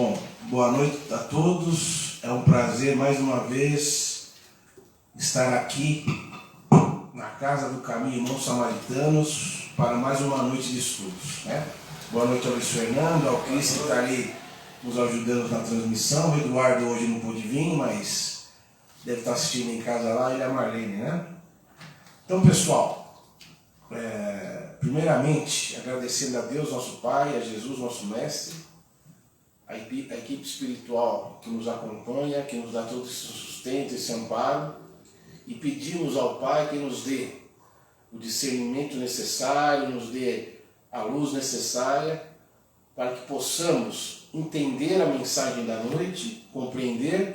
Bom, boa noite a todos. É um prazer mais uma vez estar aqui na Casa do Caminho Irmãos Samaritanos para mais uma noite de estudos, né? Boa noite ao Luiz Fernando, ao Cris que está ali nos ajudando na transmissão. O Eduardo hoje não pôde vir, mas deve estar assistindo em casa lá, ele é a Marlene, né? Então, pessoal, primeiramente agradecendo a Deus, nosso Pai, a Jesus, nosso Mestre, a equipe espiritual que nos acompanha, que nos dá todo esse sustento, esse amparo, e pedimos ao Pai que nos dê o discernimento necessário, nos dê a luz necessária para que possamos entender a mensagem da noite, compreender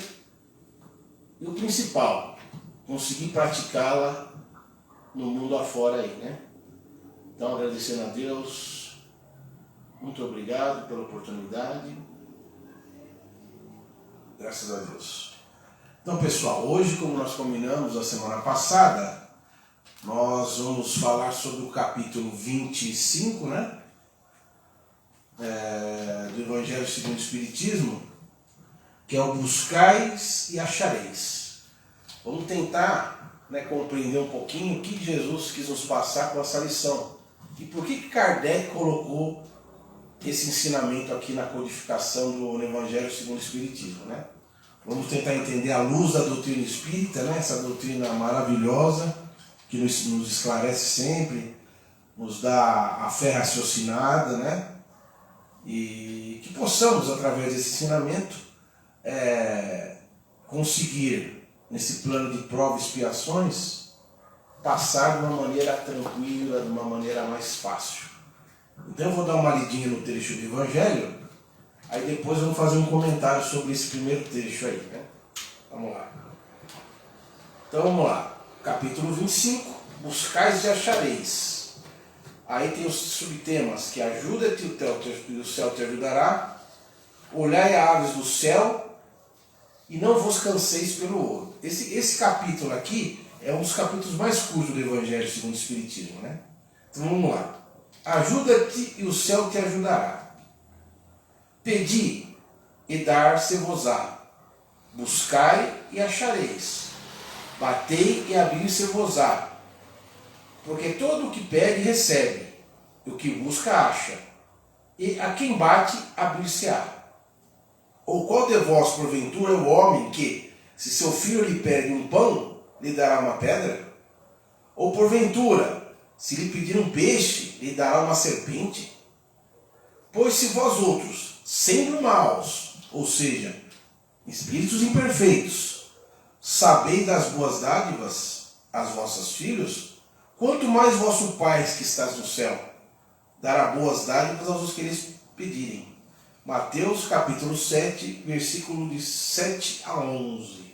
e o principal, conseguir praticá-la no mundo afora aí, né? Então, agradecendo a Deus, muito obrigado pela oportunidade. Graças a Deus. Então, pessoal, hoje, como nós combinamos a semana passada, nós vamos falar sobre o capítulo 25, né? Do Evangelho segundo o Espiritismo, que é o buscais e achareis. Vamos tentar, né, compreender um pouquinho o que Jesus quis nos passar com essa lição. E por que Kardec colocou esse ensinamento aqui na codificação do Evangelho segundo o Espiritismo, né? Vamos tentar entender à luz da doutrina espírita, né? Essa doutrina maravilhosa que nos esclarece sempre, nos dá a fé raciocinada, né? E que possamos, através desse ensinamento, conseguir, nesse plano de provas e expiações, passar de uma maneira tranquila, de uma maneira mais fácil. Então eu vou dar uma lidinha no trecho do Evangelho, aí depois vamos fazer um comentário sobre esse primeiro trecho aí, né? Vamos lá. Então vamos lá. Capítulo 25, buscais e achareis. Aí tem os subtemas que ajuda-te e o céu te ajudará, olhai a aves do céu e não vos canseis pelo ouro. Esse capítulo aqui é um dos capítulos mais curtos do Evangelho segundo o Espiritismo, né? Então vamos lá. Ajuda-te e o céu te ajudará. Pedi e dar-se-vos-á. Buscai e achareis. Batei e abrir-se-vos-á. Porque todo o que pede recebe, e o que busca acha. E a quem bate abrir-se-á. Ou qual de vós, porventura, é o homem que, se seu filho lhe pede um pão, lhe dará uma pedra? Ou porventura, se lhe pedir um peixe, lhe dará uma serpente? Pois se vós outros, sendo maus, ou seja, espíritos imperfeitos, sabeis das boas dádivas aos vossos filhos, quanto mais vosso Pai que estás no céu dará boas dádivas aos que lhes pedirem. Mateus capítulo 7, versículo de 7 a 11.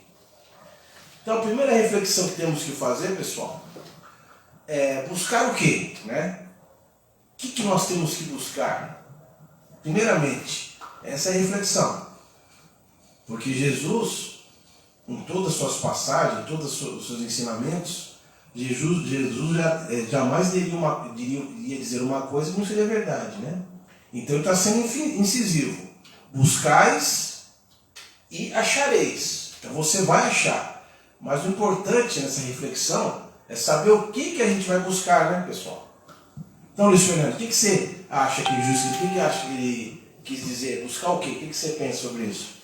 Então a primeira reflexão que temos que fazer, pessoal, é buscar o quê, né? O que nós temos que buscar? Primeiramente, essa é a reflexão. Porque Jesus, em todas as suas passagens, em todos os seus ensinamentos, Jesus jamais iria dizer uma coisa que não seria verdade, né? Então ele está sendo incisivo. Buscais e achareis. Então você vai achar. Mas o importante nessa reflexão é saber o que a gente vai buscar, né, pessoal? Então, Luiz Fernando, o que você acha que Jesus, o que acha que ele quis dizer? Buscar o quê? O que você pensa sobre isso?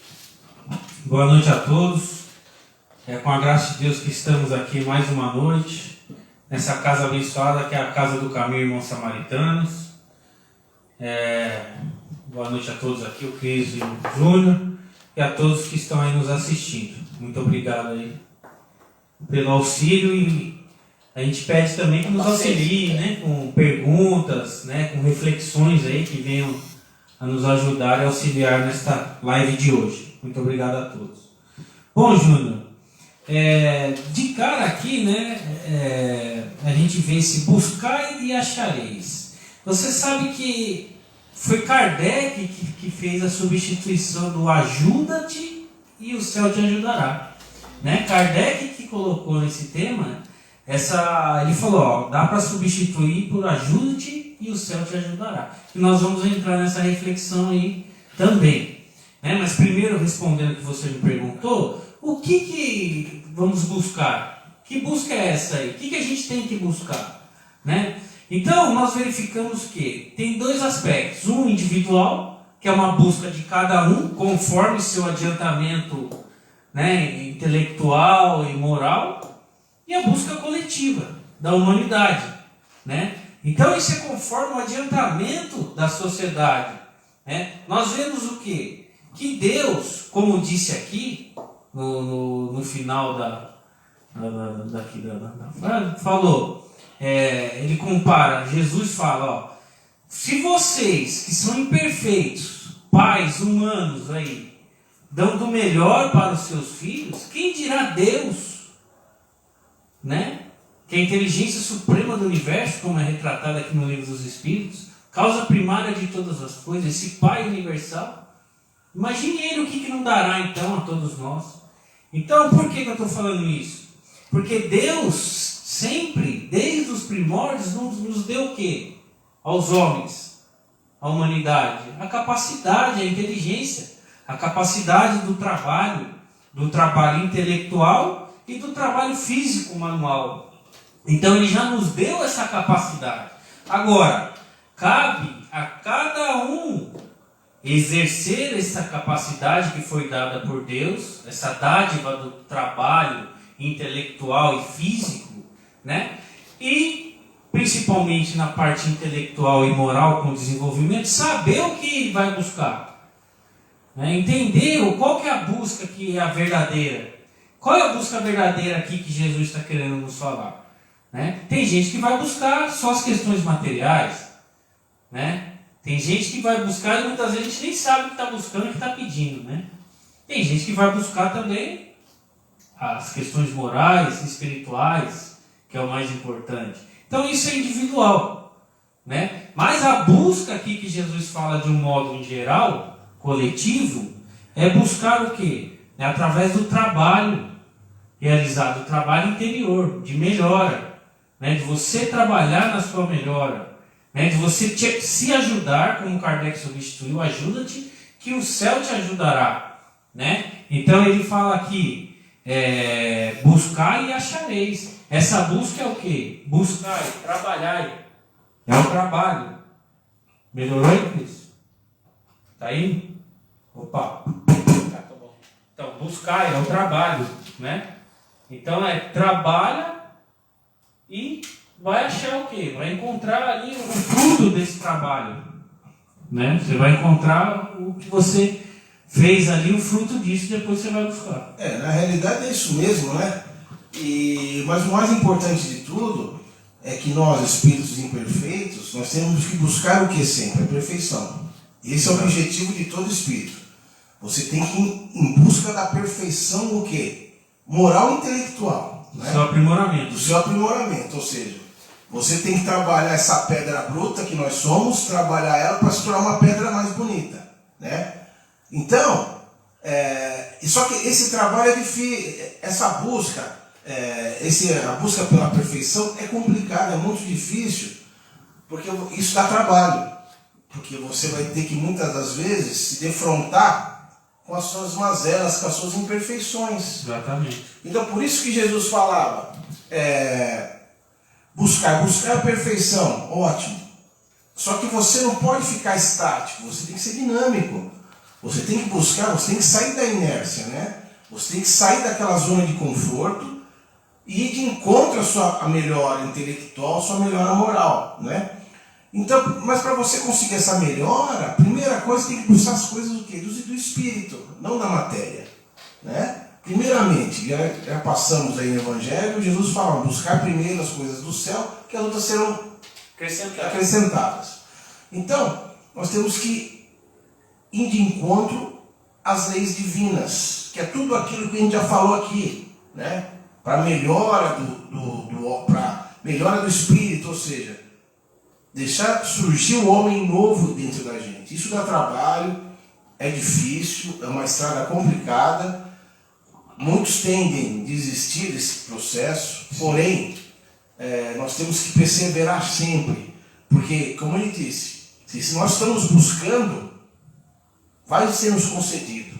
Boa noite a todos. É com a graça de Deus que estamos aqui mais uma noite, nessa casa abençoada que é a Casa do Caminho Irmãos Samaritanos. Boa noite a todos aqui, o Cris e o Júnior, e a todos que estão aí nos assistindo. Muito obrigado aí pelo auxílio, e a gente pede também que nos auxilie, né, com perguntas, né, com reflexões aí que venham a nos ajudar e auxiliar nesta live de hoje. Muito obrigado a todos. Bom, Júnior, de cara aqui, né, a gente vê esse buscar e achareis. Você sabe que foi Kardec que fez a substituição do ajuda-te e o céu te ajudará, né? Kardec que colocou nesse tema, ele falou, dá para substituir por ajuda-te e o céu te ajudará. E nós vamos entrar nessa reflexão aí também. Né? Mas primeiro, respondendo o que você me perguntou, o que vamos buscar? Que busca é essa aí? O que a gente tem que buscar? Né? Então, nós verificamos que tem dois aspectos. Um individual, que é uma busca de cada um, conforme seu adiantamento, né, intelectual e moral, e a busca coletiva da humanidade. Né? Então, isso é conforme o adiantamento da sociedade. Né? Nós vemos o quê? Que Deus, como disse aqui, no final da frase, falou, ele compara, Jesus fala, ó, se vocês que são imperfeitos, pais humanos aí, dão do melhor para os seus filhos, quem dirá Deus? Né? Que a inteligência suprema do universo, como é retratada aqui no Livro dos Espíritos, causa primária de todas as coisas, esse Pai universal, imagine ele o que não dará então a todos nós. Então, por que eu estou falando isso? Porque Deus sempre, desde os primórdios, nos deu o quê? Aos homens, à humanidade, a capacidade, a inteligência, a capacidade do trabalho intelectual e do trabalho físico manual. Então ele já nos deu essa capacidade. Agora, cabe a cada um exercer essa capacidade que foi dada por Deus, essa dádiva do trabalho intelectual e físico, né? E principalmente na parte intelectual e moral com o desenvolvimento, saber o que ele vai buscar, né? Entender qual que é a busca que é a verdadeira. Qual é a busca verdadeira aqui que Jesus está querendo nos falar? Né? Tem gente que vai buscar só as questões materiais, né? Tem gente que vai buscar e muitas vezes a gente nem sabe o que está buscando e o que está pedindo, né? Tem gente que vai buscar também as questões morais, espirituais, que é o mais importante. Então isso é individual, né? Mas a busca aqui que Jesus fala de um modo em geral, coletivo, é buscar o quê? É através do trabalho realizado, o trabalho interior, de melhora, né? De você trabalhar na sua melhora, né? De você se ajudar, como Kardec substituiu, ajuda-te, que o céu te ajudará, né? Então ele fala aqui, buscar e achareis. Essa busca é o quê? Buscar, trabalhar. É o trabalho. Melhorou aí, Cris? Tá aí? Opa. Tá bom. Então, buscar é o trabalho, né? Então trabalha e vai achar o quê? Vai encontrar ali o fruto desse trabalho, né? Você vai encontrar o que você fez ali, o fruto disso, depois você vai buscar. Na realidade é isso mesmo, né? Mas o mais importante de tudo é que nós, espíritos imperfeitos, nós temos que buscar o que sempre? A perfeição. Esse é o objetivo de todo espírito. Você tem que ir em busca da perfeição, o quê? Moral e intelectual. Do seu aprimoramento. Do seu aprimoramento, ou seja, você tem que trabalhar essa pedra bruta que nós somos, trabalhar ela para se tornar uma pedra mais bonita, né? Então, só que esse trabalho é difícil, essa busca, a busca pela perfeição é complicada, é muito difícil, porque isso dá trabalho, porque você vai ter que muitas das vezes se defrontar com as suas mazelas, com as suas imperfeições. Exatamente. Então por isso que Jesus falava, buscar a perfeição, ótimo. Só que você não pode ficar estático, você tem que ser dinâmico. Você tem que buscar, você tem que sair da inércia, né? Você tem que sair daquela zona de conforto e ir de encontro à sua melhora intelectual, à sua melhora moral, né? Então, mas para você conseguir essa melhora, a primeira coisa tem que buscar as coisas do quê? Do espírito, não da matéria, né? Primeiramente, já passamos aí no Evangelho, Jesus fala, buscar primeiro as coisas do céu, que as outras serão acrescentadas. Então, nós temos que ir de encontro às leis divinas, que é tudo aquilo que a gente já falou aqui, né? Para melhora melhora do espírito, ou seja, deixar surgir o homem novo dentro da gente. Isso dá trabalho, é difícil, é uma estrada complicada. Muitos tendem a desistir desse processo, porém, nós temos que perseverar sempre, porque, como ele disse, se nós estamos buscando, vai ser nos concedido.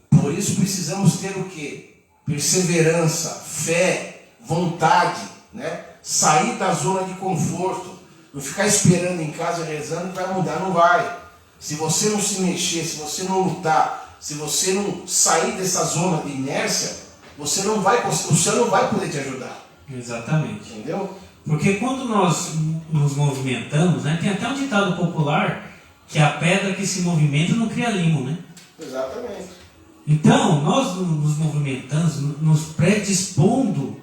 Por isso precisamos ter o quê? Perseverança, fé, vontade, né? Sair da zona de conforto. Não ficar esperando em casa, rezando que vai mudar, não vai. Se você não se mexer, se você não lutar, se você não sair dessa zona de inércia, o céu não vai poder te ajudar. Exatamente. Entendeu? Porque quando nós nos movimentamos, né, tem até um ditado popular que a pedra que se movimenta não cria limo, né? Exatamente. Então, nós nos movimentamos, nos predispondo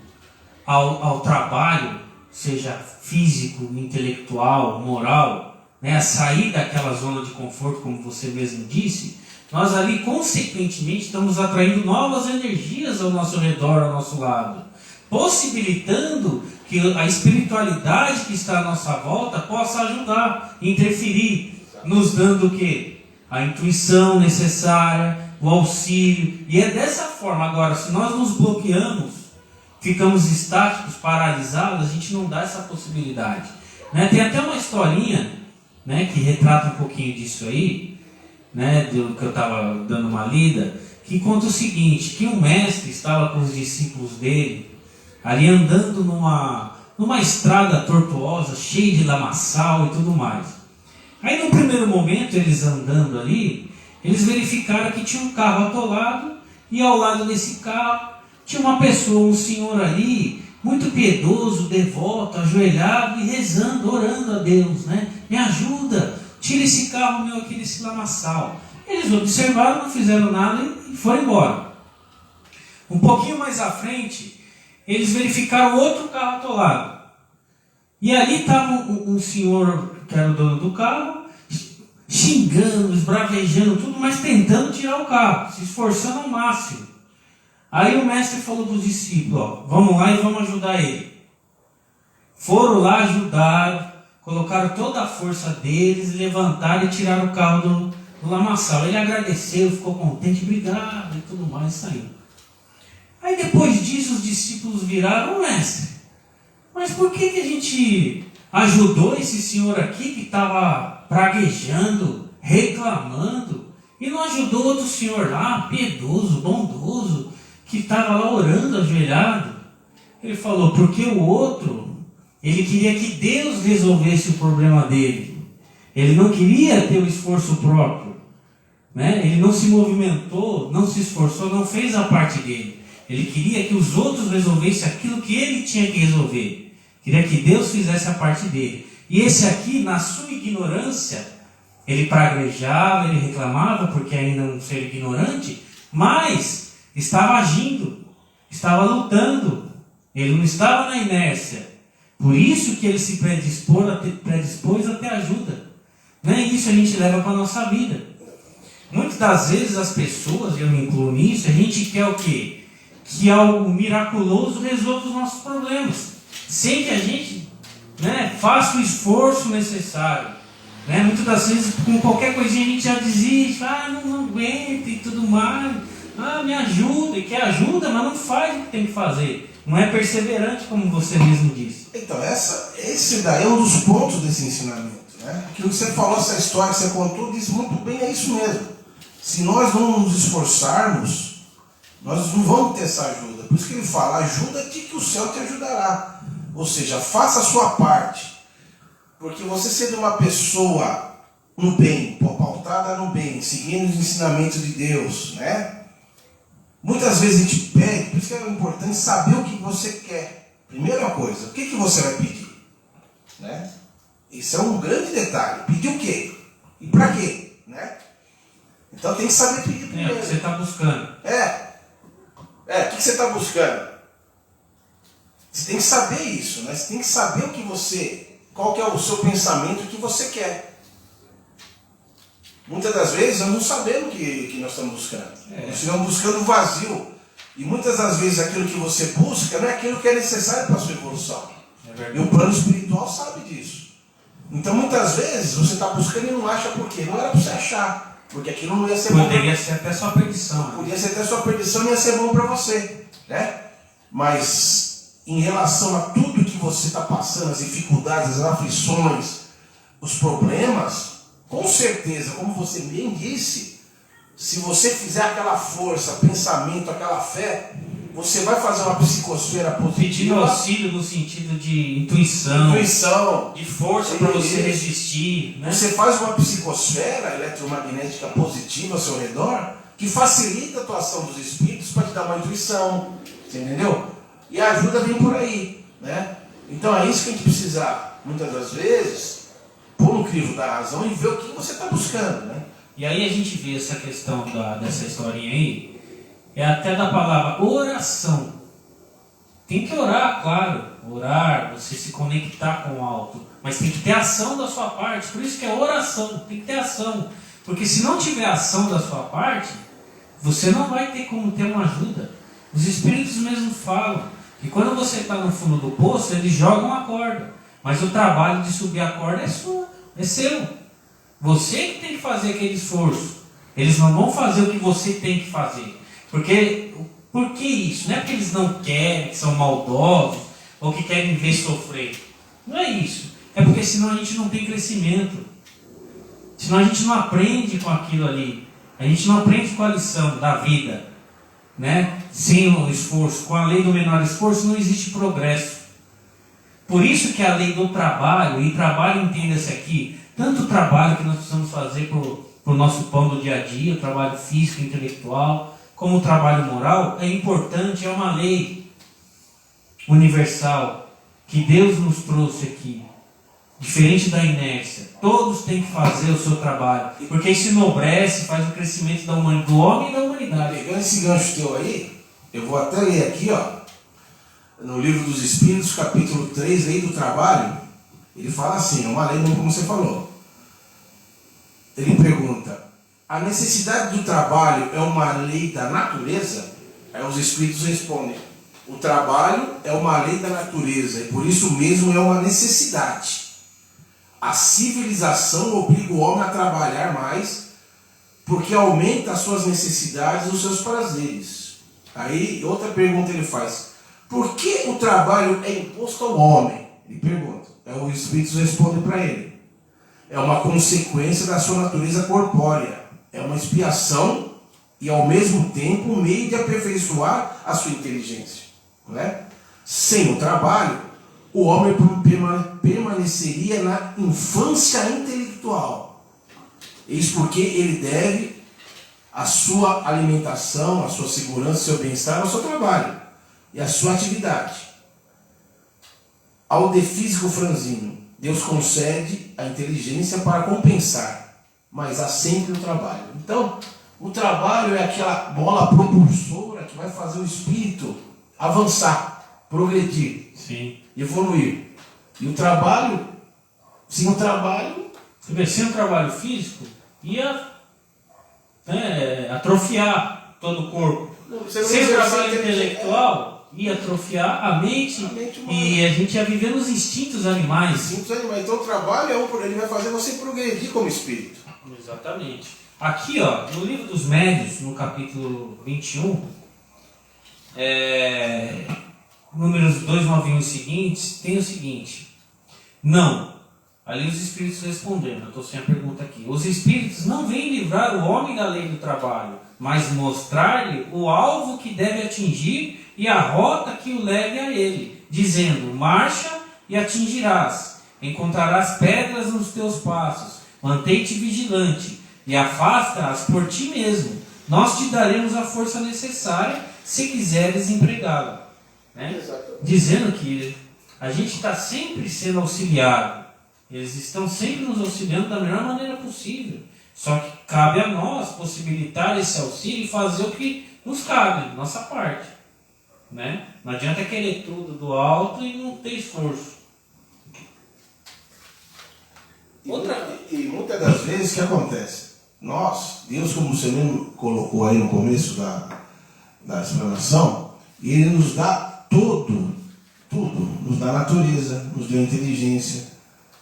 ao trabalho, seja físico, intelectual, moral, né, a sair daquela zona de conforto, como você mesmo disse, nós ali, consequentemente, estamos atraindo novas energias ao nosso redor, ao nosso lado, possibilitando que a espiritualidade que está à nossa volta possa ajudar, interferir, nos dando o quê? A intuição necessária, o auxílio. E é dessa forma. Agora, se nós nos bloqueamos, ficamos estáticos, paralisados, a gente não dá essa possibilidade. Né? Tem até uma historinha, né, que retrata um pouquinho disso aí, né, do que eu estava dando uma lida, que conta o seguinte, que um mestre estava com os discípulos dele, ali andando numa estrada tortuosa, cheia de lamaçal e tudo mais. Aí no primeiro momento, eles andando ali, eles verificaram que tinha um carro atolado, e ao lado desse carro tinha uma pessoa, um senhor ali, muito piedoso, devoto, ajoelhado e rezando, orando a Deus, né? Me ajuda, tira esse carro meu aqui desse lamaçal. Eles observaram, não fizeram nada e foram embora. Um pouquinho mais à frente, eles verificaram outro carro atolado. E ali estava um senhor, que era o dono do carro, xingando, esbravejando tudo, mas tentando tirar o carro, se esforçando ao máximo. Aí o mestre falou para os discípulos, ó, vamos lá e vamos ajudar ele. Foram lá, ajudaram, colocaram toda a força deles, levantaram e tiraram o carro do lamaçal. Ele agradeceu, ficou contente, obrigado e tudo mais, saiu. Aí depois disso os discípulos viraram, mestre, mas por que a gente ajudou esse senhor aqui que estava praguejando, reclamando, e não ajudou outro senhor lá, piedoso, bondoso, que estava lá orando, ajoelhado? Ele falou, porque o outro, ele queria que Deus resolvesse o problema dele. Ele não queria ter o esforço próprio, né? Ele não se movimentou, não se esforçou, não fez a parte dele. Ele queria que os outros resolvessem aquilo que ele tinha que resolver. Queria que Deus fizesse a parte dele. E esse aqui, na sua ignorância, ele praguejava, ele reclamava, porque ainda é um ser ignorante, mas estava agindo, estava lutando. Ele não estava na inércia. Por isso que ele se predispôs a ter ajuda. Né? Isso a gente leva para a nossa vida. Muitas das vezes as pessoas, eu me incluo nisso, a gente quer o quê? Que algo miraculoso resolva os nossos problemas, sem que a gente, né, faça o esforço necessário. Né? Muitas das vezes, com qualquer coisinha a gente já desiste, não aguenta e tudo mais, me ajuda, e quer ajuda, mas não faz o que tem que fazer. Não é perseverante, como você mesmo disse. Então, esse daí é um dos pontos desse ensinamento. Né? Aquilo que você falou, essa história que você contou, diz muito bem, é isso mesmo. Se nós não nos esforçarmos, nós não vamos ter essa ajuda. Por isso que ele fala, ajuda-te que o céu te ajudará. Ou seja, faça a sua parte. Porque você sendo uma pessoa no bem, pautada no bem, seguindo os ensinamentos de Deus, né? Muitas vezes a gente pede, por isso que é importante saber o que você quer. Primeira coisa, o que você vai pedir? Né? Isso é um grande detalhe. Pedir o quê? E para quê? Né? Então tem que saber pedir primeiro. O que você está buscando. O que você está buscando? Você tem que saber isso, né? Você tem que saber qual que é o seu pensamento, o que você quer. Muitas das vezes nós não sabemos o que nós estamos buscando. Nós estamos buscando o vazio. E muitas das vezes aquilo que você busca não é aquilo que é necessário para a sua evolução. E o plano espiritual sabe disso. Então muitas vezes você está buscando e não acha por quê? Não era para você achar. Porque aquilo não ia ser bom. Poderia ser até sua perdição. Podia ser até sua perdição e ia ser bom para você. Né? Mas em relação a tudo que você está passando, as dificuldades, as aflições, os problemas, com certeza, como você bem disse, se você fizer aquela força, pensamento, aquela fé, você vai fazer uma psicosfera positiva. Pedindo auxílio no sentido de intuição, de força para você resistir. Né? Você faz uma psicosfera eletromagnética positiva ao seu redor, que facilita a atuação dos espíritos para te dar uma intuição. Você entendeu? E a ajuda vem por aí. Né? Então é isso que a gente precisa, muitas das vezes, pôr no crivo da razão e ver o que você está buscando. Né? E aí a gente vê essa questão dessa historinha aí, é até da palavra oração. Tem que orar, claro, orar, você se conectar com o alto, mas tem que ter ação da sua parte, por isso que é oração, tem que ter ação, porque se não tiver ação da sua parte, você não vai ter como ter uma ajuda. Os espíritos mesmo falam que quando você está no fundo do poço, eles jogam a corda, mas o trabalho de subir a corda é seu. Você que tem que fazer aquele esforço. Eles não vão fazer o que você tem que fazer. Por que isso? Não é porque eles não querem, que são maldosos, ou que querem ver sofrer. Não é isso. É porque senão a gente não tem crescimento. Senão a gente não aprende com aquilo ali. A gente não aprende com a lição da vida. Né? Sem o esforço. Com a lei do menor esforço não existe progresso. Por isso que a lei do trabalho, e trabalho entenda-se aqui, tanto o trabalho que nós precisamos fazer para o nosso pão do dia a dia, o trabalho físico, intelectual, como o trabalho moral, é importante, é uma lei universal que Deus nos trouxe aqui, diferente da inércia. Todos têm que fazer o seu trabalho, porque isso enobrece, faz o crescimento do homem e da humanidade. Pegando esse gancho teu aí, eu vou até ler aqui, no Livro dos Espíritos, capítulo 3, Lei do Trabalho. Ele fala assim, é uma lei como você falou. Ele pergunta: a necessidade do trabalho é uma lei da natureza? Aí os espíritos respondem: o trabalho é uma lei da natureza e por isso mesmo é uma necessidade. A civilização obriga o homem a trabalhar mais porque aumenta as suas necessidades e os seus prazeres. Aí outra pergunta ele faz: por que o trabalho é imposto ao homem? Ele pergunta. Aí os espíritos respondem para ele: é uma consequência da sua natureza corpórea. É uma expiação e, ao mesmo tempo, um meio de aperfeiçoar a sua inteligência. Não é? Sem o trabalho, o homem permaneceria na infância intelectual. Isso porque ele deve a sua alimentação, a sua segurança, seu bem-estar ao seu trabalho e à sua atividade. Ao defísico franzino, Deus concede a inteligência para compensar, mas há sempre o trabalho. Então, o trabalho é aquela bola propulsora que vai fazer o espírito avançar, progredir, sim, evoluir. E o trabalho, sem o trabalho... Sem o trabalho físico, ia atrofiar todo o corpo. Sem o trabalho intelectual... ia atrofiar a mente e a gente ia viver nos instintos animais. Então o trabalho ele vai fazer você progredir como espírito. Exatamente. Aqui, no Livro dos Médiuns, no capítulo 21, números 291 seguintes, tem o seguinte: não, ali os espíritos respondendo, eu estou sem a pergunta aqui, os espíritos não vêm livrar o homem da lei do trabalho, mas mostrar-lhe o alvo que deve atingir e a rota que o leve a ele, dizendo: marcha e atingirás, encontrarás pedras nos teus passos, mantém-te vigilante e afasta-as por ti mesmo, nós te daremos a força necessária se quiseres empregá-la. Né? Dizendo que a gente está sempre sendo auxiliado, eles estão sempre nos auxiliando da melhor maneira possível, só que cabe a nós possibilitar esse auxílio e fazer o que nos cabe, nossa parte. Né? Não adianta querer tudo do alto e não ter esforço. E muitas das vezes o que acontece? Deus, como você mesmo colocou aí no começo da explanação, Ele nos dá tudo, nos dá a natureza, nos deu a inteligência,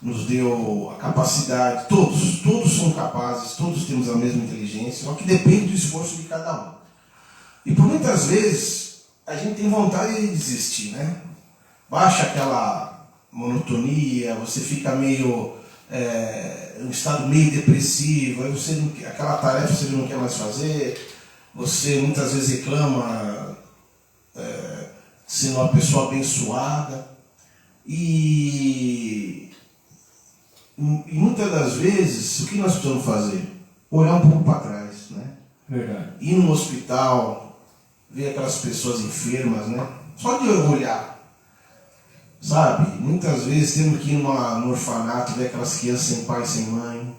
nos deu a capacidade, todos são capazes, todos temos a mesma inteligência, só que depende do esforço de cada um. E por muitas vezes a gente tem vontade de desistir, né? Baixa aquela monotonia, você fica meio um estado meio depressivo, aí você aquela tarefa você não quer mais fazer, você muitas vezes reclama sendo uma pessoa abençoada, e muitas das vezes o que nós precisamos fazer? Olhar um pouco para trás, né? Verdade. Ir no hospital, ver aquelas pessoas enfermas, né? Só de olhar, sabe? Muitas vezes temos que ir no orfanato, ver aquelas crianças sem pai, sem mãe,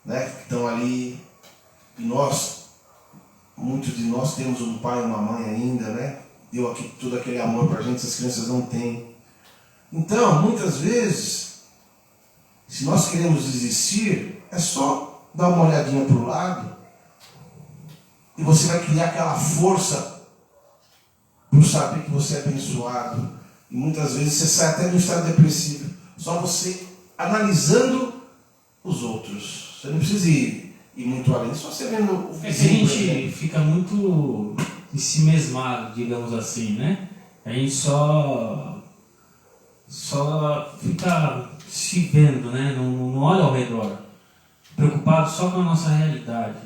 né? Que estão ali. E muitos de nós temos um pai e uma mãe ainda, né? Deu aqui todo aquele amor para a gente, essas crianças não têm. Então, muitas vezes, se nós queremos desistir, é só dar uma olhadinha para o lado e você vai criar aquela força por saber que você é abençoado. E muitas vezes você sai até do estado depressivo, só você analisando os outros. Você não precisa ir muito além, só você vendo o vizinho. É que a gente fica muito ensimesmado, digamos assim, né? A gente só fica se vendo, né? Não olha ao redor, preocupado só com a nossa realidade,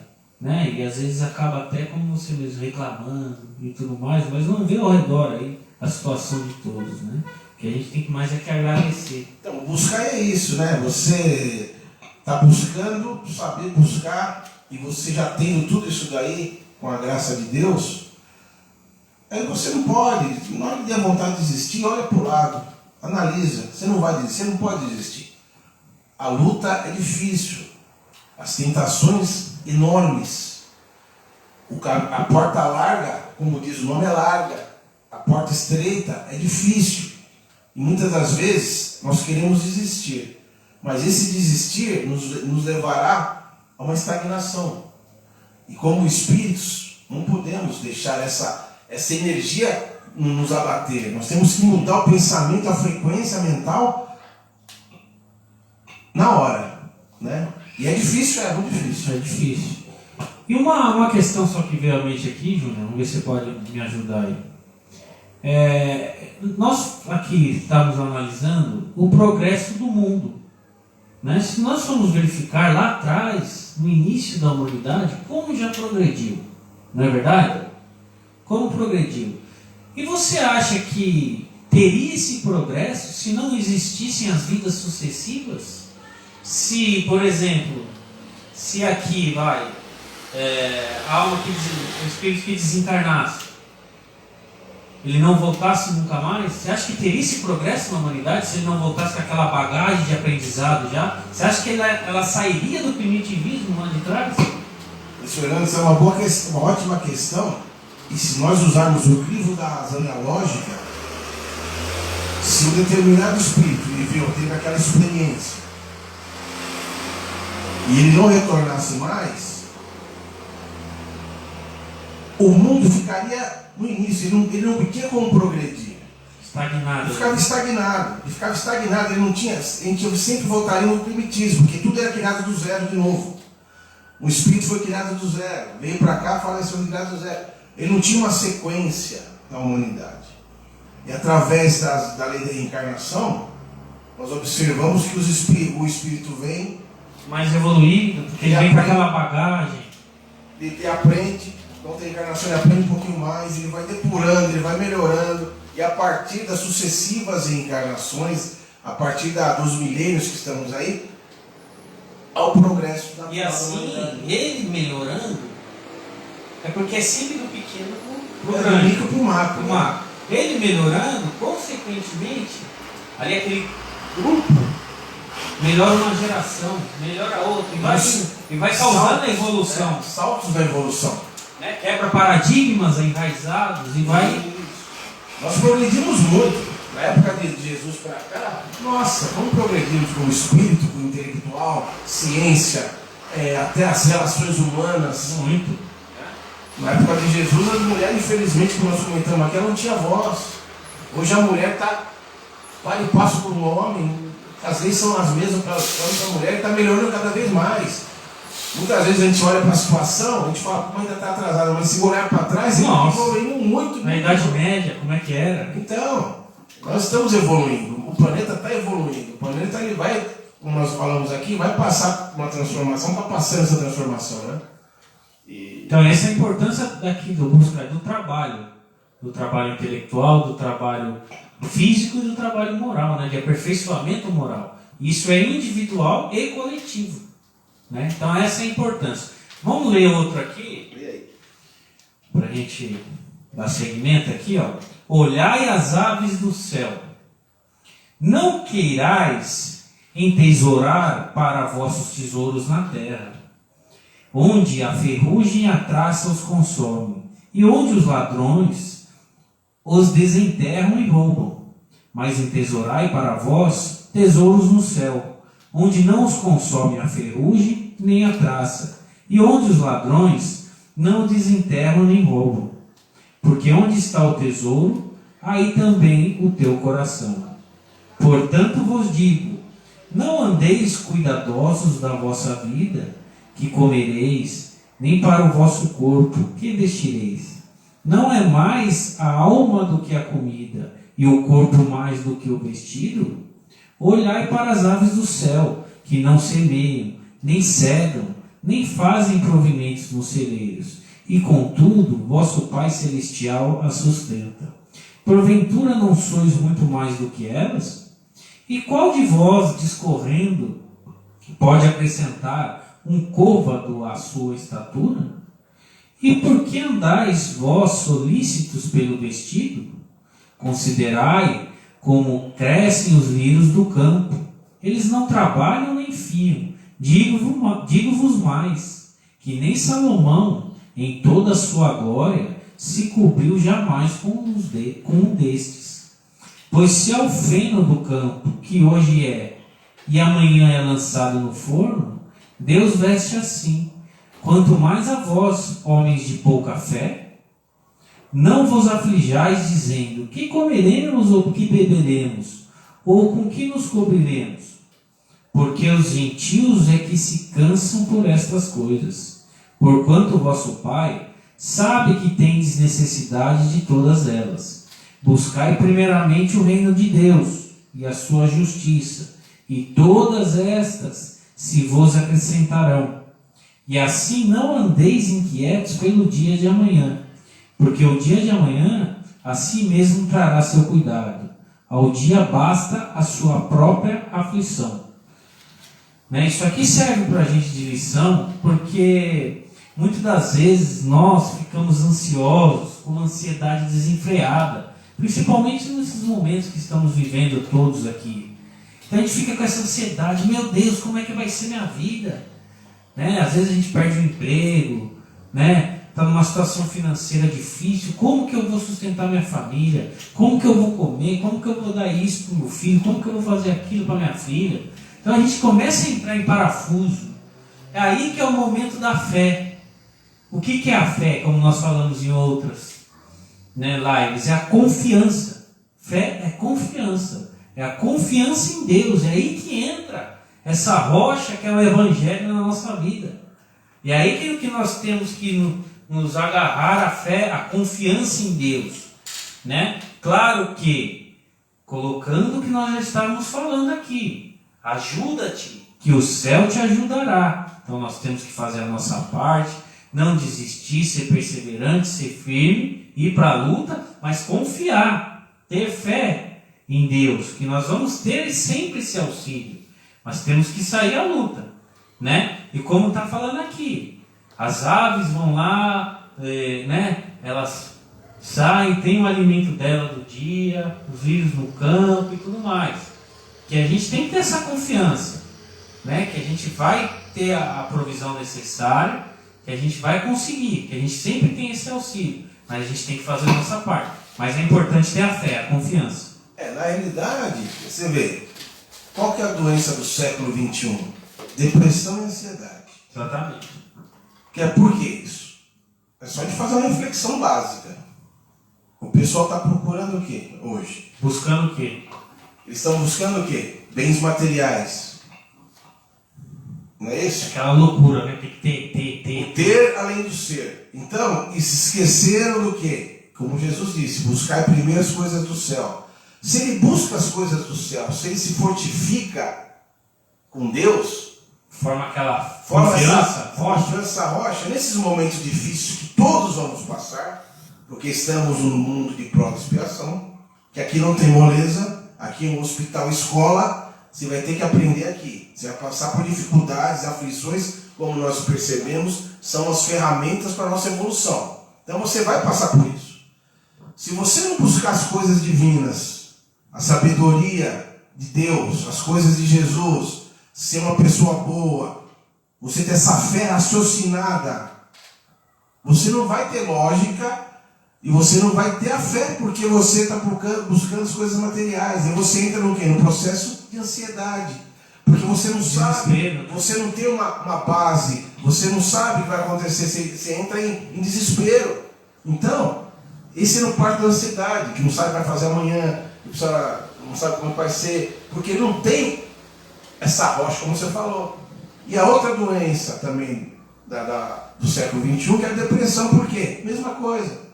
né? E às vezes acaba até, como você mesmo, reclamando e tudo mais, mas não vê ao redor aí a situação de todos, né? Que a gente tem que mais é que agradecer. Então, buscar é isso, né? Você está buscando saber buscar, e você já tendo tudo isso daí, com a graça de Deus, aí você não pode, na hora de ter vontade de desistir, olha para o lado, analisa, você não vai desistir, você não pode desistir. A luta é difícil, as tentações enormes, a porta larga, como diz o nome, é larga, a porta estreita é difícil, e muitas das vezes nós queremos desistir, mas esse desistir nos levará a uma estagnação, e como espíritos não podemos deixar essa energia nos abater. Nós temos que mudar o pensamento, a frequência mental na hora, né? E é difícil, é muito difícil. É difícil. E uma questão só que veio à mente aqui, Júnior, vamos ver se você pode me ajudar aí. Nós aqui estamos analisando o progresso do mundo, né? Se nós formos verificar lá atrás, no início da humanidade, como já progrediu, não é verdade? Como progrediu? E você acha que teria esse progresso se não existissem as vidas sucessivas? Se, por exemplo, se aqui a alma o espírito que desencarnasse, ele não voltasse nunca mais, você acha que teria esse progresso na humanidade se ele não voltasse com aquela bagagem de aprendizado já? Você acha que ela sairia do primitivismo lá de trás? Fernando, isso é uma ótima questão. E se nós usarmos o crivo da razão e a lógica, se um determinado espírito teve aquela experiência e ele não retornasse mais, o mundo ficaria no início, ele não tinha como progredir. Estagnado. Ele ficava estagnado, ele não tinha, a gente sempre voltaria no primitivismo, porque tudo era criado do zero de novo. O espírito foi criado do zero, veio para cá, faleceu criado do zero. Ele não tinha uma sequência na humanidade. E através da lei da reencarnação, nós observamos que o espírito vem mais evoluído, porque ele vem com aquela bagagem. Ele aprende, então a reencarnação ele aprende um pouquinho mais, ele vai depurando, ele vai melhorando, e a partir das sucessivas reencarnações, a partir dos milênios que estamos aí, ao progresso da humanidade. E assim, ele melhorando, é porque é sempre do pequeno para o grande, do micro para o macro. Né? Ele melhorando, consequentemente, ali aquele grupo melhora uma geração, melhora outra, e vai causando a evolução. Saltos da evolução. Né? Quebra paradigmas enraizados e vai. Nós progredimos muito. Na época de Jesus para cá, nossa, como progredimos com o espírito, com o intelectual, ciência, até as relações humanas. Muito. Na época de Jesus, a mulher, infelizmente, como nós comentamos aqui, ela não tinha voz. Hoje a mulher está para e passo por um homem, as leis são as mesmas para a mulher e está melhorando cada vez mais. Muitas vezes a gente olha para a situação, a gente fala, como ainda está atrasada, mas se olhar para trás, ele está evoluindo muito. Na Idade Média, como é que era? Então, nós estamos evoluindo, o planeta está evoluindo, o planeta ele vai como nós falamos aqui, vai passar uma transformação, está passando essa transformação, né? Então essa é a importância daqui do buscar do trabalho intelectual, do trabalho físico e do trabalho moral, né? De aperfeiçoamento moral. Isso é individual e coletivo, né? Então essa é a importância. Vamos ler outro aqui, para a gente dar seguimento aqui, ó. Olhai as aves do céu, não queirais entesourar para vossos tesouros na terra, onde a ferrugem e a traça os consome, e onde os ladrões os desenterram e roubam. Mas entesourai para vós tesouros no céu, onde não os consome a ferrugem nem a traça, e onde os ladrões não o desenterram nem roubam. Porque onde está o tesouro, aí também o teu coração. Portanto vos digo, não andeis cuidadosos da vossa vida, que comereis, nem para o vosso corpo, que vestireis. Não é mais a alma do que a comida, e o corpo mais do que o vestido? Olhai para as aves do céu, que não semeiam, nem cegam, nem fazem provimentos nos celeiros, e contudo vosso Pai Celestial as sustenta. Porventura não sois muito mais do que elas? E qual de vós, discorrendo, pode acrescentar um côvado à sua estatura? E por que andais vós solícitos pelo vestido? Considerai como crescem os lírios do campo. Eles não trabalham nem fiam. Digo-vos mais, que nem Salomão, em toda a sua glória, se cobriu jamais com um destes. Pois se ao feno do campo, que hoje é, e amanhã é lançado no forno, Deus veste assim. Quanto mais a vós, homens de pouca fé, não vos aflijais dizendo, que comeremos ou que beberemos, ou com que nos cobriremos? Porque os gentios é que se cansam por estas coisas, porquanto o vosso Pai sabe que tendes necessidade de todas elas. Buscai primeiramente o reino de Deus e a sua justiça, e todas estas se vos acrescentarão. E assim não andeis inquietos pelo dia de amanhã, porque o dia de amanhã a si mesmo trará seu cuidado. Ao dia basta a sua própria aflição. Isso aqui serve para a gente de lição, porque muitas das vezes nós ficamos ansiosos, com uma ansiedade desenfreada, principalmente nesses momentos que estamos vivendo todos aqui. Então a gente fica com essa ansiedade, meu Deus, como é que vai ser minha vida? Às vezes a gente perde o emprego, está numa situação financeira difícil, como que eu vou sustentar minha família? Como que eu vou comer? Como que eu vou dar isso para o meu filho? Como que eu vou fazer aquilo para minha filha? Então a gente começa a entrar em parafuso. É aí que é o momento da fé. O que é a fé, como nós falamos em outras lives? É a confiança. Fé é confiança. É a confiança em Deus. É aí que entra essa rocha que é o Evangelho na nossa vida. E é aí que nós temos que nos agarrar à fé, à confiança em Deus. Claro que, colocando o que nós já estávamos falando aqui, ajuda-te, que o céu te ajudará. Então nós temos que fazer a nossa parte, não desistir, ser perseverante, ser firme, ir para a luta, mas confiar, ter fé em Deus, que nós vamos ter sempre esse auxílio, mas temos que sair à luta, E como está falando aqui, as aves vão lá, elas saem, tem o alimento dela do dia, os lírios no campo e tudo mais. Que a gente tem que ter essa confiança, que a gente vai ter a provisão necessária, que a gente vai conseguir, que a gente sempre tem esse auxílio, mas a gente tem que fazer a nossa parte. Mas é importante ter a fé, a confiança. Na realidade, você vê, qual que é a doença do século XXI? Depressão e ansiedade. Exatamente. Por que isso? É só a gente fazer uma reflexão básica. O pessoal está procurando o quê hoje? Buscando o quê? Eles estão buscando o quê? Bens materiais. Não é isso? Aquela loucura, Tem que ter. Ter além do ser. Então, e se esqueceram do quê? Como Jesus disse, buscar primeiro as coisas do céu. Se ele busca as coisas do céu, se ele se fortifica, com Deus, Forma aquela forma confiança essa rocha, nesses momentos difíceis que todos vamos passar, porque estamos num mundo de prova e expiação, que aqui não tem moleza, aqui é um hospital escola, você vai ter que aprender aqui. Você vai passar por dificuldades, aflições, como nós percebemos, são as ferramentas para a nossa evolução. Então você vai passar por isso. Se você não buscar as coisas divinas, a sabedoria de Deus, as coisas de Jesus, ser uma pessoa boa, você ter essa fé raciocinada, você não vai ter lógica e você não vai ter a fé, porque você está buscando as coisas materiais. E você entra no quê? No processo de ansiedade. Porque você não sabe, você não tem uma base, você não sabe o que vai acontecer, você entra em desespero. Então, esse é o parte da ansiedade, que não sabe o que vai fazer amanhã, não sabe como vai ser, porque não tem essa rocha, como você falou. E a outra doença também do século XXI, que é a depressão. Por quê? Mesma coisa.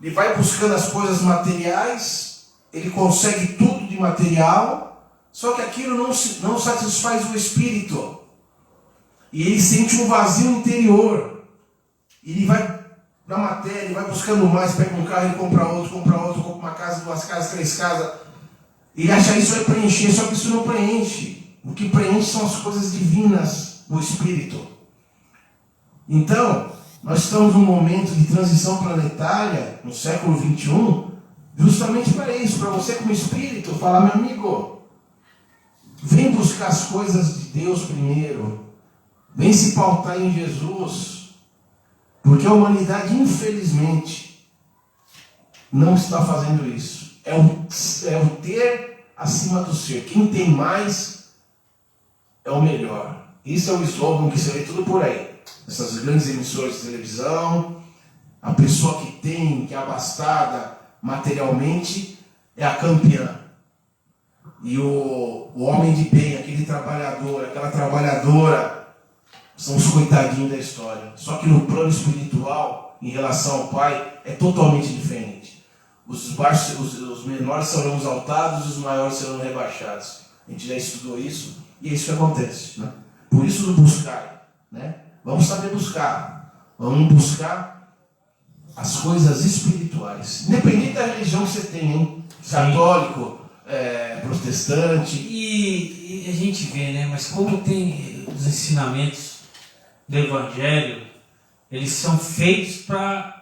Ele vai buscando as coisas materiais, ele consegue tudo de material, só que aquilo não satisfaz o espírito. E ele sente um vazio interior. Ele vai na matéria, ele vai buscando mais, pega um carro, ele compra outro, compra uma casa, 2 casas, 3 casas. Ele acha que isso vai preencher, só que isso não preenche. O que preenche são as coisas divinas do espírito. Então, nós estamos num momento de transição planetária, no século XXI, justamente para isso, para você como espírito, falar, meu amigo, vem buscar as coisas de Deus primeiro, vem se pautar em Jesus, porque a humanidade, infelizmente, não está fazendo isso. É o ter acima do ser. Quem tem mais é o melhor. Isso é o slogan que você vê tudo por aí. Essas grandes emissoras de televisão, a pessoa que é abastada materialmente, é a campeã. E o homem de bem, aquele trabalhador, aquela trabalhadora, são os coitadinhos da história. Só que no plano espiritual, em relação ao Pai, é totalmente diferente. Os menores serão exaltados e os maiores serão rebaixados. A gente já estudou isso e é isso que acontece. Né? Por isso do buscar, né? Vamos saber buscar. Vamos buscar as coisas espirituais. Independente da religião que você tem, hein? Católico, protestante. E a gente vê, né? Mas como tem os ensinamentos do Evangelho, eles são feitos para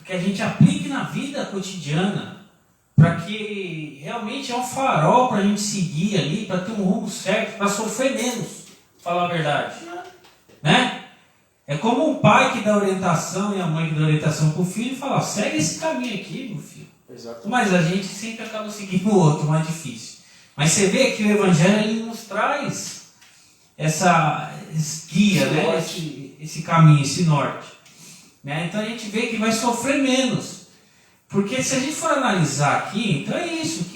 que a gente aplique na vida cotidiana, para que realmente é um farol para a gente seguir ali, para ter um rumo certo, para sofrer menos, falar a verdade. Né? É como um pai que dá orientação e a mãe que dá orientação para o filho e fala, segue esse caminho aqui, meu filho. Exatamente. Mas a gente sempre acaba seguindo o outro, mais difícil. Mas você vê que o Evangelho ele nos traz esse guia, né? esse caminho, esse norte. Né? Então a gente vê que vai sofrer menos. Porque se a gente for analisar aqui, então é isso.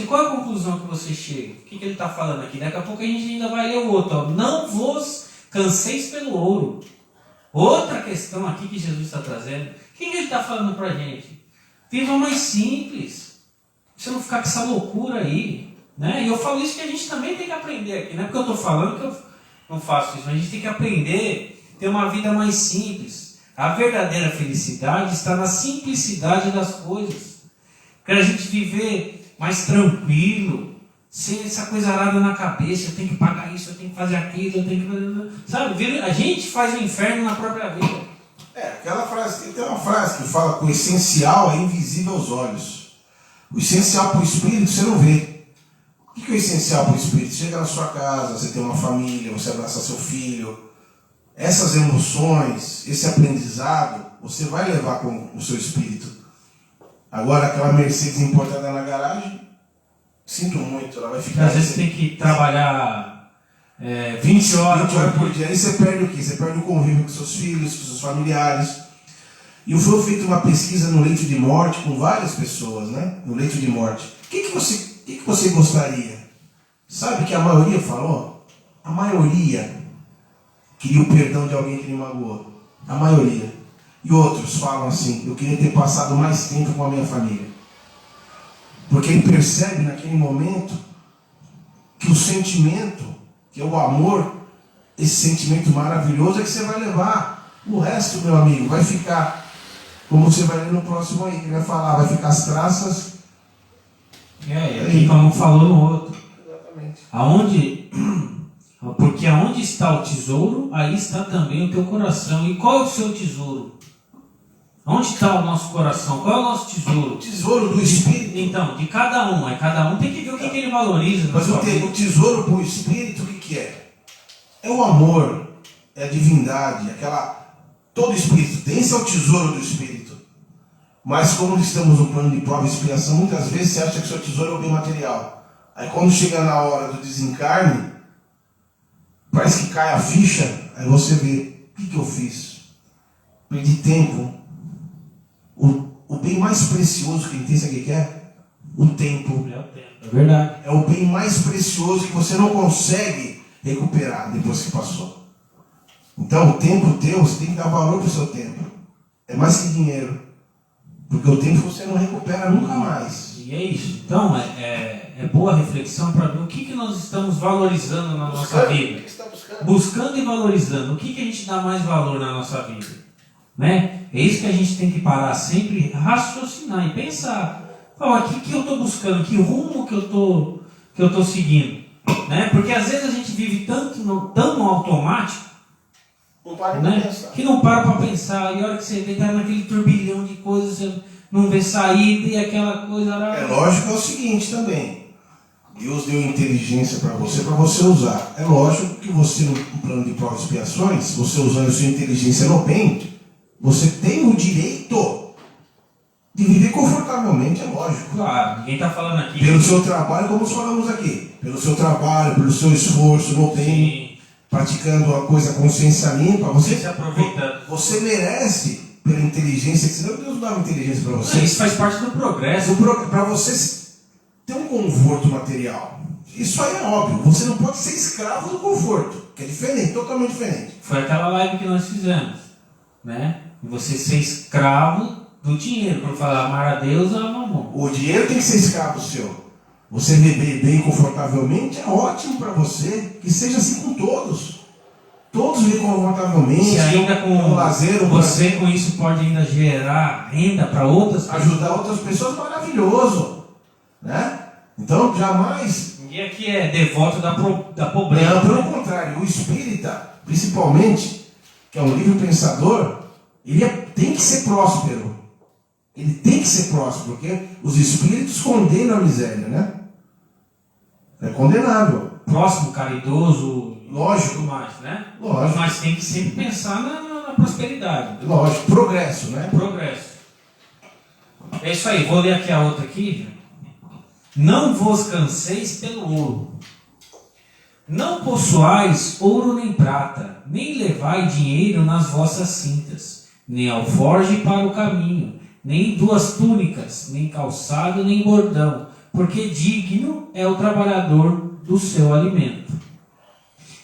Qual é a conclusão que você chega? O que ele está falando aqui? Daqui a pouco a gente ainda vai ler o outro. Ó. Não vos canseis pelo ouro. Outra questão aqui que Jesus está trazendo. O que ele está falando para a gente? Viva mais simples. Você não ficar com essa loucura aí. Né? E eu falo isso que a gente também tem que aprender aqui. Não é porque eu estou falando que eu não faço isso. Mas a gente tem que aprender a ter uma vida mais simples. A verdadeira felicidade está na simplicidade das coisas. Para a gente viver mais tranquilo, sem essa coisa arada na cabeça, eu tenho que pagar isso, eu tenho que fazer aquilo, eu tenho que... Sabe, a gente faz o inferno na própria vida. Aquela frase, tem uma frase que fala que o essencial é invisível aos olhos. O essencial para o espírito você não vê. O que é o essencial para o espírito? Chega na sua casa, você tem uma família, você abraça seu filho. Essas emoções, esse aprendizado, você vai levar com o seu espírito. Agora, aquela Mercedes importada na garagem, sinto muito, ela vai ficar... Às vezes tem que trabalhar 20 horas por dia. Aí você perde o quê? Você perde o convívio com seus filhos, com seus familiares. E foi feita uma pesquisa no leito de morte com várias pessoas, né? No leito de morte. O que você gostaria? Sabe que a maioria falou? A maioria queria o perdão de alguém que me magoou. A maioria. E outros falam assim, eu queria ter passado mais tempo com a minha família. Porque ele percebe naquele momento que o sentimento Que é o amor, esse sentimento maravilhoso é que você vai levar. O resto, meu amigo, vai ficar, como você vai ler no próximo aí, ele vai falar, vai ficar as traças. Aqui como falou no outro. Exatamente. Porque aonde está o tesouro, aí está também o teu coração. E qual é o seu tesouro? Onde está o nosso coração? Qual é o nosso tesouro? O tesouro do Espírito. Então, de cada um. Aí cada um tem que ver o que ele valoriza. Mas o tesouro do Espírito, o que é? É o amor, é a divindade, todo Espírito. Esse é o tesouro do Espírito. Mas como estamos no plano de prova e expiação, muitas vezes você acha que o seu tesouro é o bem material. Aí quando chega na hora do desencarne, parece que cai a ficha, aí você vê, o que eu fiz? Perdi tempo. O bem mais precioso que a gente tem, sabe o que é? O tempo. É verdade. É o bem mais precioso que você não consegue recuperar depois que passou. Então o tempo teu, você tem que dar valor para o seu tempo. É mais que dinheiro. Porque o tempo você não recupera nunca mais. E é isso. Então, é boa reflexão para ver o que nós estamos valorizando na nossa vida. O que você está buscando? Buscando e valorizando. O que a gente dá mais valor na nossa vida? Né? É isso que a gente tem que parar sempre, raciocinar e pensar. O que eu estou buscando? Que rumo que eu tô seguindo? Né? Porque às vezes a gente vive tão no automático, Não para né? de pensar. Que não para pensar. E a hora que você vê, tá naquele turbilhão de coisas, você não vê saída e aquela coisa lá. É lógico que é o seguinte também. Deus deu inteligência para você usar. É lógico que você, no plano de provas e expiações, você usando a sua inteligência no bem, você tem o direito de viver confortavelmente, é lógico. Claro, ninguém está falando aqui. Pelo seu trabalho, como nós falamos aqui. Pelo seu trabalho, pelo seu esforço no bem, praticando a coisa com consciência limpa, você se aproveita. Você merece pela inteligência, que senão Deus dá uma inteligência para você. Isso faz parte do progresso. Para você ter um conforto material. Isso aí é óbvio. Você não pode ser escravo do conforto, que é diferente, totalmente diferente. Foi aquela live que nós fizemos, né? E você ser escravo do dinheiro, quando falar amar a Deus, amar o mamão. O dinheiro tem que ser escravo seu. Você viver bem confortavelmente é ótimo para você, que seja assim com todos. Todos vivem confortavelmente, e ainda com lazer, você com isso pode ainda gerar renda para outras pessoas. Ajudar outras pessoas, maravilhoso, né? Então jamais. Ninguém aqui é devoto da pobreza. Não, pelo contrário, o espírita, principalmente, que é um livre pensador, ele tem que ser próspero. Ele tem que ser próspero, porque os espíritos condenam a miséria, né? É condenável. Próximo, caridoso, lógico, tudo mais, né? Lógico. Mas tem que sempre pensar na prosperidade. Lógico, progresso, né? Progresso. É isso aí, vou ler aqui a outra aqui. Não vos canseis pelo ouro. Não possuais ouro nem prata, nem levai dinheiro nas vossas cintas, nem alforje para o caminho, nem duas túnicas, nem calçado, nem bordão, porque digno é o trabalhador do seu alimento.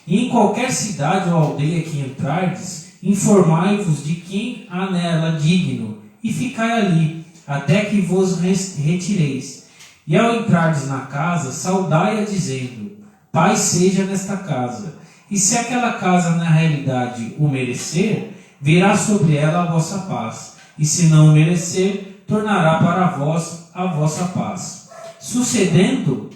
E em qualquer cidade ou aldeia que entrardes, informai-vos de quem há nela digno, e ficai ali, até que vos retireis. E ao entrardes na casa, saudai-a dizendo: paz seja nesta casa. E se aquela casa na realidade o merecer, virá sobre ela a vossa paz. E se não o merecer, tornará para vós a vossa paz. Sucedendo,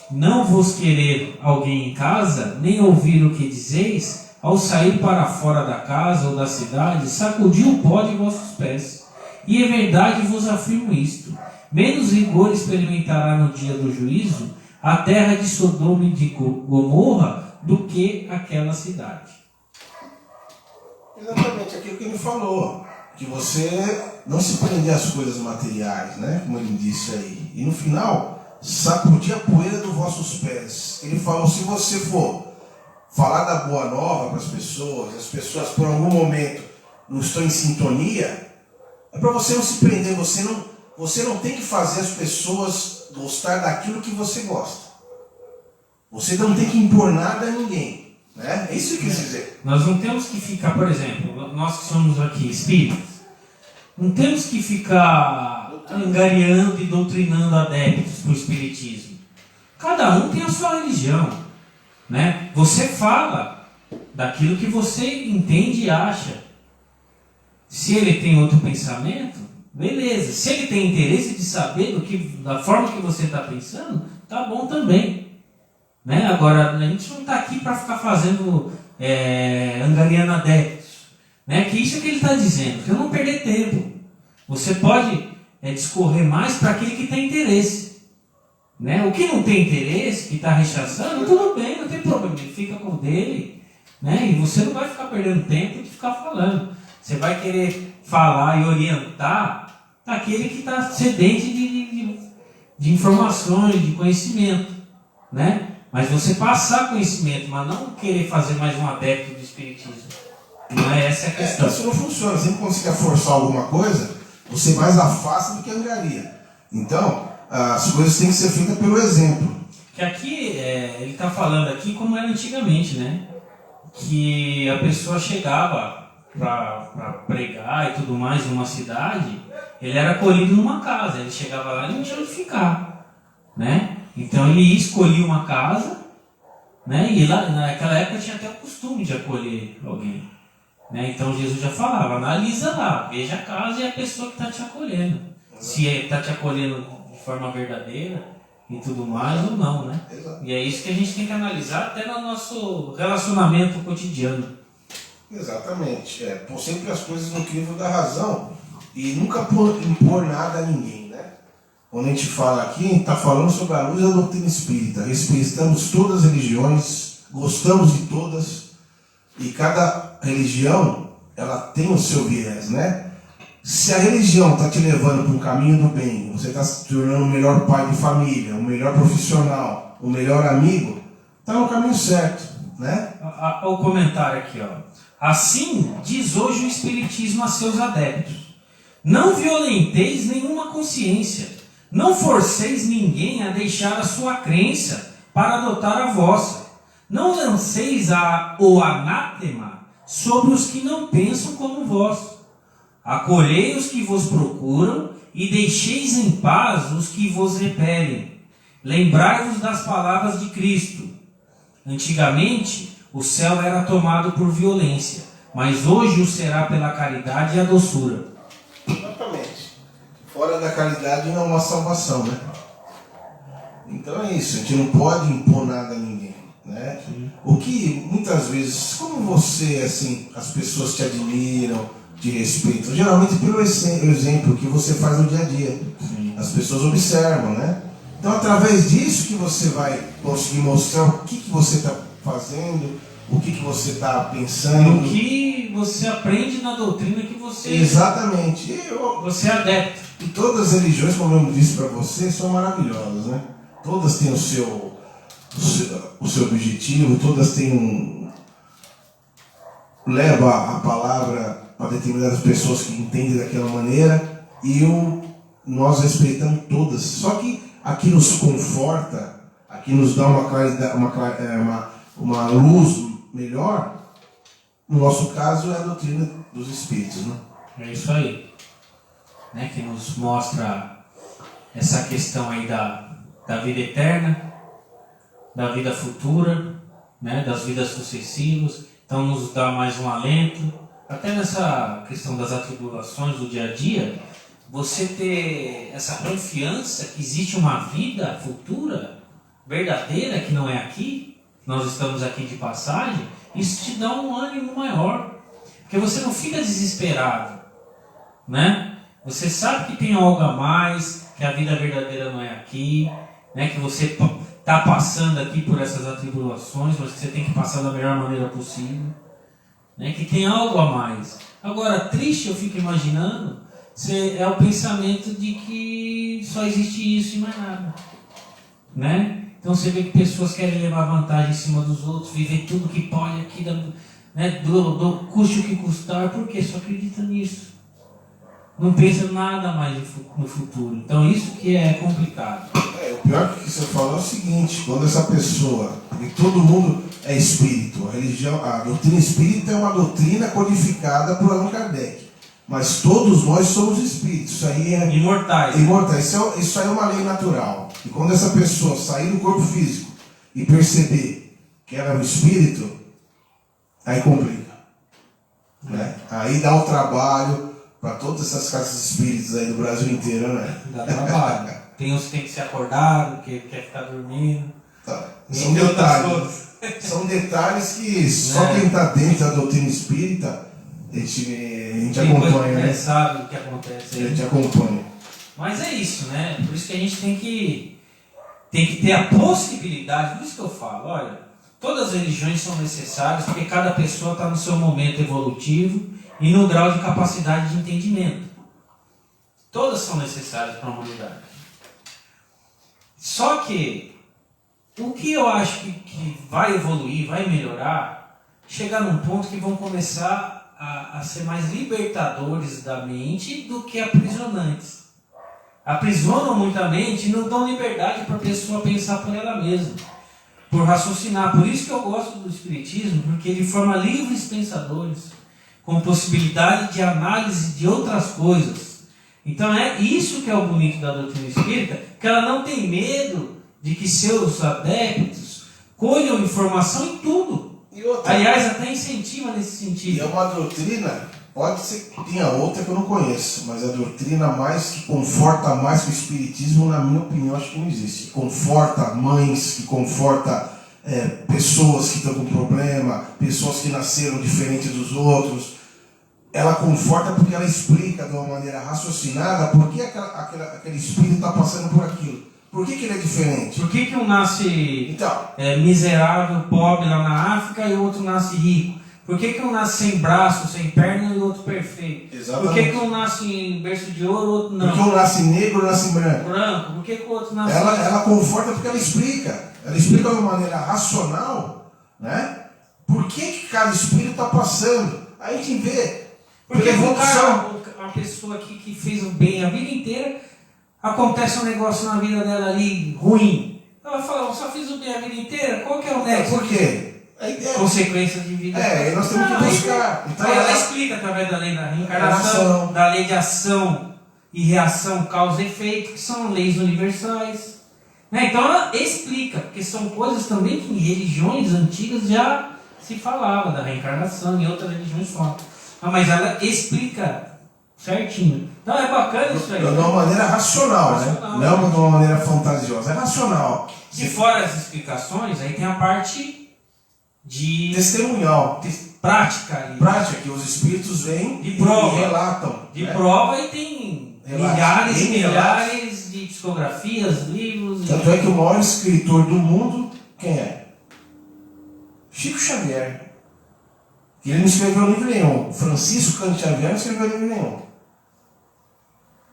não vos querer alguém em casa, nem ouvir o que dizeis, ao sair para fora da casa ou da cidade, sacudi o pó de vossos pés. E é verdade vos afirmo isto: menos rigor experimentará no dia do juízo a terra de Sodoma e de Gomorra do que aquela cidade. Exatamente aquilo que ele falou, que você não se prender às coisas materiais, né? Como ele disse aí. E no final, sacudir a poeira dos vossos pés. Ele falou: se você for falar da boa nova para as pessoas por algum momento não estão em sintonia, é para você não se prender. Você não tem que fazer as pessoas gostar daquilo que você gosta. Você não tem que impor nada a ninguém, né? É isso que quer dizer. Nós não temos que ficar, por exemplo, nós que somos aqui espíritas, não temos que ficar angariando e doutrinando adeptos para o espiritismo. Cada um tem a sua religião. né? Você fala daquilo que você entende e acha. Se ele tem outro pensamento, beleza. Se ele tem interesse de saber da forma que você está pensando, tá bom também, né? Agora, a gente não está aqui para ficar fazendo angariando adeptos, né? Que isso é que ele está dizendo, que eu não perder tempo. Você pode discorrer mais para aquele que tem interesse, né? O que não tem interesse, que está rechaçando, tudo bem, não tem problema, ele fica com o dele, né? E você não vai ficar perdendo tempo de ficar falando. Você vai querer falar e orientar aquele que está sedente de informações, de conhecimento, né? Mas você passar conhecimento, mas não querer fazer mais um adepto do espiritismo. Não é essa a questão. Isso não funciona. Sempre quando você quer forçar alguma coisa, você mais afasta do que angaria. Então, as coisas têm que ser feitas pelo exemplo. Que aqui, ele está falando aqui como era antigamente, né? Que a pessoa chegava para pregar e tudo mais numa cidade, ele era acolhido numa casa. Ele chegava lá e não tinha onde ficar, né? Então ele escolhia uma casa, né? E lá, naquela época tinha até o costume de acolher alguém, né? Então Jesus já falava, analisa lá, veja a casa e a pessoa que está te acolhendo. Se está te acolhendo de forma verdadeira e tudo mais ou não, né? E é isso que a gente tem que analisar até no nosso relacionamento cotidiano. Exatamente. Pôr sempre as coisas no crivo da razão e nunca impor nada a ninguém, né? Quando a gente fala aqui, a gente está falando sobre a luz da doutrina espírita. Respeitamos todas as religiões, gostamos de todas, e cada religião, ela tem o seu viés, né? Se a religião está te levando para um caminho do bem, você está se tornando o melhor pai de família, o melhor profissional, o melhor amigo, está no caminho certo, né? O comentário aqui, ó. Assim diz hoje o Espiritismo a seus adeptos: não violenteis nenhuma consciência, não forceis ninguém a deixar a sua crença para adotar a vossa, não lanceis o anátema sobre os que não pensam como vós. Acolhei os que vos procuram e deixeis em paz os que vos repelem. Lembrai-vos das palavras de Cristo. Antigamente, o céu era tomado por violência, mas hoje o será pela caridade e a doçura. Exatamente. Fora da caridade não há salvação, né? Então é isso, a gente não pode impor nada a ninguém, né? O que muitas vezes, como você, assim, as pessoas te admiram, te respeitam, geralmente pelo exemplo que você faz no dia a dia. Sim. As pessoas observam, né? Então, através disso que você vai conseguir mostrar o que você está fazendo, o que você está pensando. O que você aprende na doutrina que você... Exatamente. Você é adepto. E todas as religiões, como eu disse para você, são maravilhosas, né? Todas têm o seu objetivo, todas têm leva a palavra para determinadas pessoas que entendem daquela maneira, e nós respeitamos todas. Só que aqui nos conforta, aqui nos dá uma claridade, uma luz melhor. No nosso caso é a doutrina dos Espíritos, né? É isso aí, né? Que nos mostra essa questão aí da vida eterna, da vida futura, né? Das vidas sucessivas. Então nos dá mais um alento. Até nessa questão das atribulações do dia a dia, você ter essa confiança que existe uma vida futura, verdadeira, que não é aqui, nós estamos aqui de passagem, isso te dá um ânimo maior, porque você não fica desesperado, né? Você sabe que tem algo a mais, que a vida verdadeira não é aqui, né? Que você está passando aqui por essas atribulações, mas que você tem que passar da melhor maneira possível, né? Que tem algo a mais. Agora, triste, eu fico imaginando, é o pensamento de que só existe isso e mais nada, né? Então você vê que pessoas querem levar vantagem em cima dos outros, viver tudo que pode aqui, né? do custe o que custar, porque só acredita nisso. Não pensa nada mais no futuro. Então isso que é complicado. O pior que você falou é o seguinte: quando essa pessoa, porque todo mundo é espírito, a doutrina espírita é uma doutrina codificada por Allan Kardec, mas todos nós somos espíritos. Isso aí é imortais. Isso aí é uma lei natural. E quando essa pessoa sair do corpo físico e perceber que era o espírito, aí complica. Né? Aí dá o trabalho para todas essas casas espíritas aí do Brasil inteiro, né? Dá trabalho. Tem uns que tem que se acordar, que quer ficar dormindo. Tá. São detalhes que só quem está dentro da doutrina espírita a gente acompanha, né? Sabe o que acontece aí. A gente acompanha. Mas é isso, né? Por isso que a gente tem que ter a possibilidade, por isso que eu falo, olha, todas as religiões são necessárias porque cada pessoa está no seu momento evolutivo e no grau de capacidade de entendimento. Todas são necessárias para a humanidade. Só que o que eu acho que vai evoluir, vai melhorar, chegar num ponto que vão começar a ser mais libertadores da mente do que aprisionantes. Aprisionam muita mente e não dão liberdade para a pessoa pensar por ela mesma, por raciocinar. Por isso que eu gosto do Espiritismo, porque ele forma livres pensadores, com possibilidade de análise de outras coisas. Então é isso que é o bonito da doutrina espírita, que ela não tem medo de que seus adeptos colham informação em tudo. E outra, aliás, até incentiva nesse sentido. E é uma doutrina, pode ser que tenha outra que eu não conheço, mas a doutrina mais que conforta mais que o espiritismo, na minha opinião, acho que não existe. Que conforta mães, que conforta pessoas que estão com problema, pessoas que nasceram diferentes dos outros. Ela conforta porque ela explica de uma maneira raciocinada por que aquele espírito está passando por aquilo. Por que ele é diferente? Por que um nasce miserável, pobre lá na África e o outro nasce rico? Por que um nasce sem braço, sem perna e o outro perfeito? Exatamente. Por que um nasce em berço de ouro e o outro não? Por que um nasce negro e nasce branco? Por que o outro nasce... Ela conforta porque ela explica. Ela explica de uma maneira racional, né? Por que cada espírito está passando. Aí a gente vê. Porque uma pessoa aqui que fez o bem a vida inteira, acontece um negócio na vida dela ali ruim. Ela fala, eu só fiz o bem a vida inteira, qual que é o nexo? Por quê? Consequências de vida. E nós temos que buscar. Então ela explica através da lei da reencarnação, da lei de ação e reação, causa e efeito, que são leis universais. Então ela explica, porque são coisas também que em religiões antigas já se falava da reencarnação, em outras religiões falam. Mas ela explica certinho. Então é bacana isso aí. De uma maneira racional, né? Não de uma maneira fantasiosa, é racional. E fora as explicações, aí tem a parte de testemunhal, prática ali. Prática, que os espíritos vêm de prova, e relatam. De prova, e tem milhares e milhares de psicografias, livros. Tanto é que o maior escritor do mundo, quem é? Chico Xavier. Ele não escreveu livro nenhum. Francisco Cândido Xavier não escreveu livro nenhum.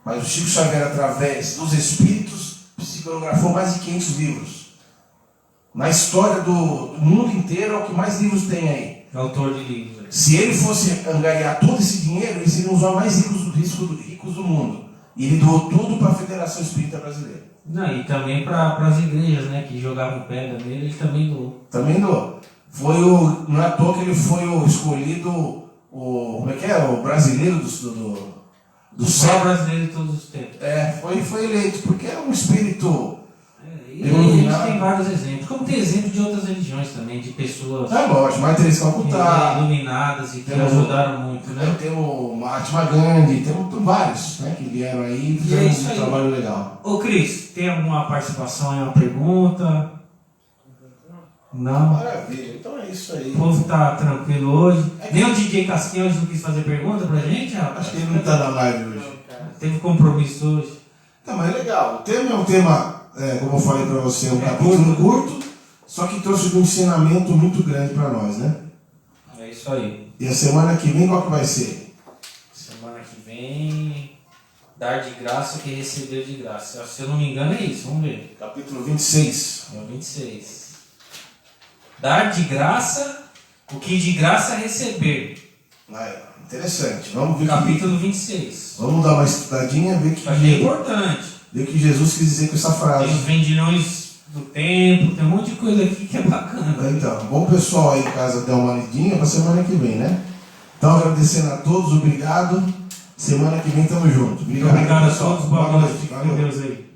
Mas o Chico Xavier, através dos espíritos, psicografou mais de 500 livros. Na história do mundo inteiro, é o que mais livros tem aí. Autor de livros. Se ele fosse angariar todo esse dinheiro, eles iriam usar mais ricos do mundo. E ele doou tudo para a Federação Espírita Brasileira. E também para as igrejas, né, que jogavam pedra nele, ele também doou. Também doou. Não é à toa que ele foi o escolhido, como é que é? O brasileiro do céu brasileiro de todos os tempos. Foi eleito, porque é um espírito. E a gente tem vários exemplos, como tem exemplo de outras religiões também, de pessoas lógico, Mãe Teresa de Calcutá, iluminadas e que ajudaram muito, né? Tem o Mahatma Gandhi, tem vários, né, que vieram aí e fizeram um trabalho legal. Ô Cris, tem alguma participação em uma pergunta? Não? Maravilha, então é isso aí. O povo tá tranquilo hoje. Nem o DJ Casquinha hoje não quis fazer pergunta pra gente, rapaz? Acho que ele não tá na live hoje. Teve compromisso hoje. Mas é legal. O tema é um tema, como eu falei para você, um capítulo curto, só que trouxe um ensinamento muito grande para nós, né? É isso aí. E a semana que vem, qual que vai ser? Semana que vem, dar de graça o que recebeu de graça. Se eu não me engano é isso, vamos ver. Capítulo 26. É o 26. Dar de graça o que de graça receber. Interessante. Vamos ver. Capítulo 26. Vamos dar uma estudadinha, ver que. É importante. Ver o que Jesus quis dizer com essa frase. Tem os vendilhões do templo, tem um monte de coisa aqui que é bacana. Então, bom pessoal aí em casa dar uma lidinha para semana que vem, né? Então, agradecendo a todos, obrigado. Semana que vem tamo junto. Obrigado a todos, boa noite. Fique com Deus aí.